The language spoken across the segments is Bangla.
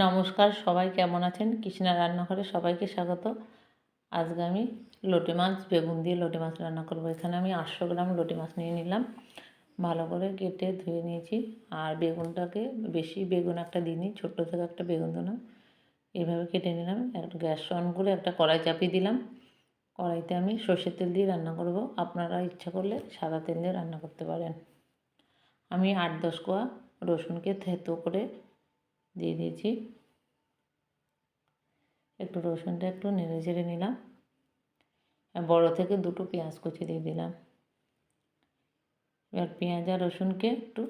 নমস্কার, সবাই কেমন আছেন? কৃষ্ণা রান্নাঘরে সবাইকে স্বাগত। আজকে আমি লোটে মাছ বেগুন দিয়ে লোটে মাছ রান্না করব। এখানে আমি 800 গ্রাম লোটে মাছ নিয়ে নিলাম, ভালো করে কেটে ধুয়ে নিয়েছি। আর বেগুনটাকে বেশি বেগুন একটা দিইনি, ছোট্ট থেকে একটা বেগুন দিলাম, এইভাবে কেটে নিলাম। একটা গ্যাস অন করে একটা কড়াই চাপিয়ে দিলাম। কড়াইতে আমি সর্ষের তেল দিয়ে রান্না করব। আপনারা ইচ্ছা করলে সাদা তেল দিয়ে রান্না করতে পারেন। আমি 8-10 কোয়া রসুনকে থেতো করে দিয়ে দিয়েছি। একটু রসুনটা একটু নেড়ে চেড়ে নিলাম। বড় থেকে 2টো পেঁয়াজ কুচি দিয়ে দিলাম। এবার পেঁয়াজ আর রসুনকে একটু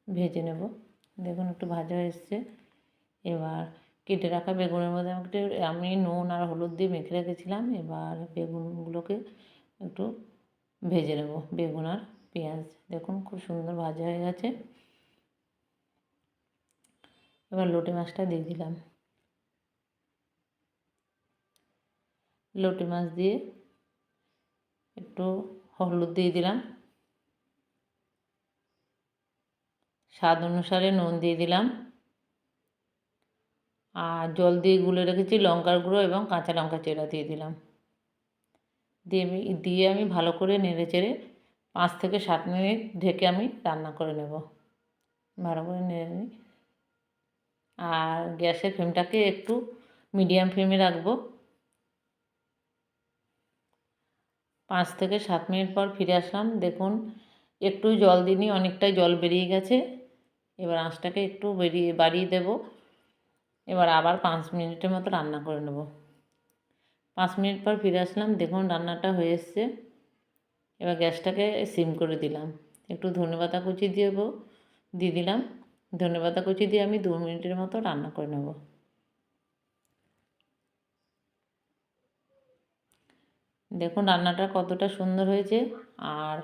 ভেজে নেব। দেখুন একটু ভাজা হয়ে এসছে। এবার কেটে রাখা বেগুনের মধ্যে আমি নুন আর হলুদ দিয়ে মেখে রেখেছিলাম। এবার বেগুনগুলোকে একটু ভেজে নেব। বেগুন আর পেঁয়াজ দেখুন খুব সুন্দর ভাজা হয়ে গেছে। এবার লোটে মাছটা দিয়ে দিলাম। লোটে মাছ দিয়ে একটু হলুদ দিয়ে দিলাম, স্বাদ অনুসারে নুন দিয়ে দিলাম, আর জল দিয়ে গুলে রেখেছি লঙ্কার গুঁড়ো এবং কাঁচা লঙ্কা চেরা দিয়ে দিলাম। দিয়ে আমি ভালো করে নেড়ে চেড়ে 5 থেকে 7 মিনিট ঢেকে আমি রান্না করে নেব। ভালো করে নেড়ে নিই। আর গ্যাসের ফ্লেমটাকে একটু মিডিয়াম ফ্লেমে রাখবো। 5 থেকে 7 মিনিট পর ফিরে আসলাম। দেখুন একটু জল দিইনি, অনেকটাই জল বেরিয়ে গেছে। এবার আঁচটাকে একটু বাড়িয়ে দেব। এবার আবার 5 মিনিটের মতো রান্না করে নেব। 5 মিনিট পর ফিরে আসলাম। দেখুন রান্নাটা হয়ে এসছে। এবার গ্যাসটাকে সিম করে দিলাম। একটু ধনেপাতা কুচি দিয়ে দিলাম। ধনেপাতা কুচি দিয়ে আমি 2 মিনিটের মতো রান্না করে নেব। দেখুন রান্নাটা কতটা সুন্দর হয়েছে। আর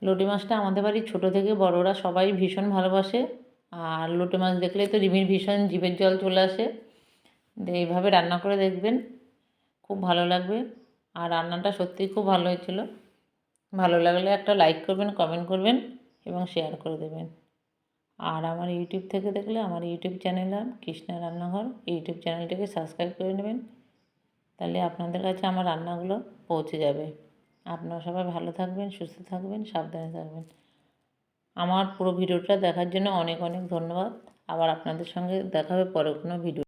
লোটে মাছটা আমাদের বাড়ির ছোটো থেকে বড়রা সবাই ভীষণ ভালোবাসে। আর লোটে মাছ দেখলেই তো রিমির ভীষণ জিভের জল চলে আসে। এইভাবে রান্না করে দেখবেন, খুব ভালো লাগবে। আর রান্নাটা সত্যিই খুব ভালো হয়েছিল। ভালো লাগলে একটা লাইক করবেন, কমেন্ট করবেন এবং শেয়ার করে দেবেন। আর আমার ইউটিউব থেকে দেখলে আমার ইউটিউব চ্যানেল কৃষ্ণা রান্নাঘর ইউটিউব চ্যানেলটাকে সাবস্ক্রাইব করে নেবেন। তাহলে আপনাদের কাছে আমার রান্নাগুলো পৌঁছে যাবে। আপনারা সবাই ভালো থাকবেন, সুস্থ থাকবেন, সাবধানে থাকবেন। আমার পুরো ভিডিওটা দেখার জন্য অনেক অনেক ধন্যবাদ। আবার আপনাদের সঙ্গে দেখা হবে পরে কোনো ভিডিও।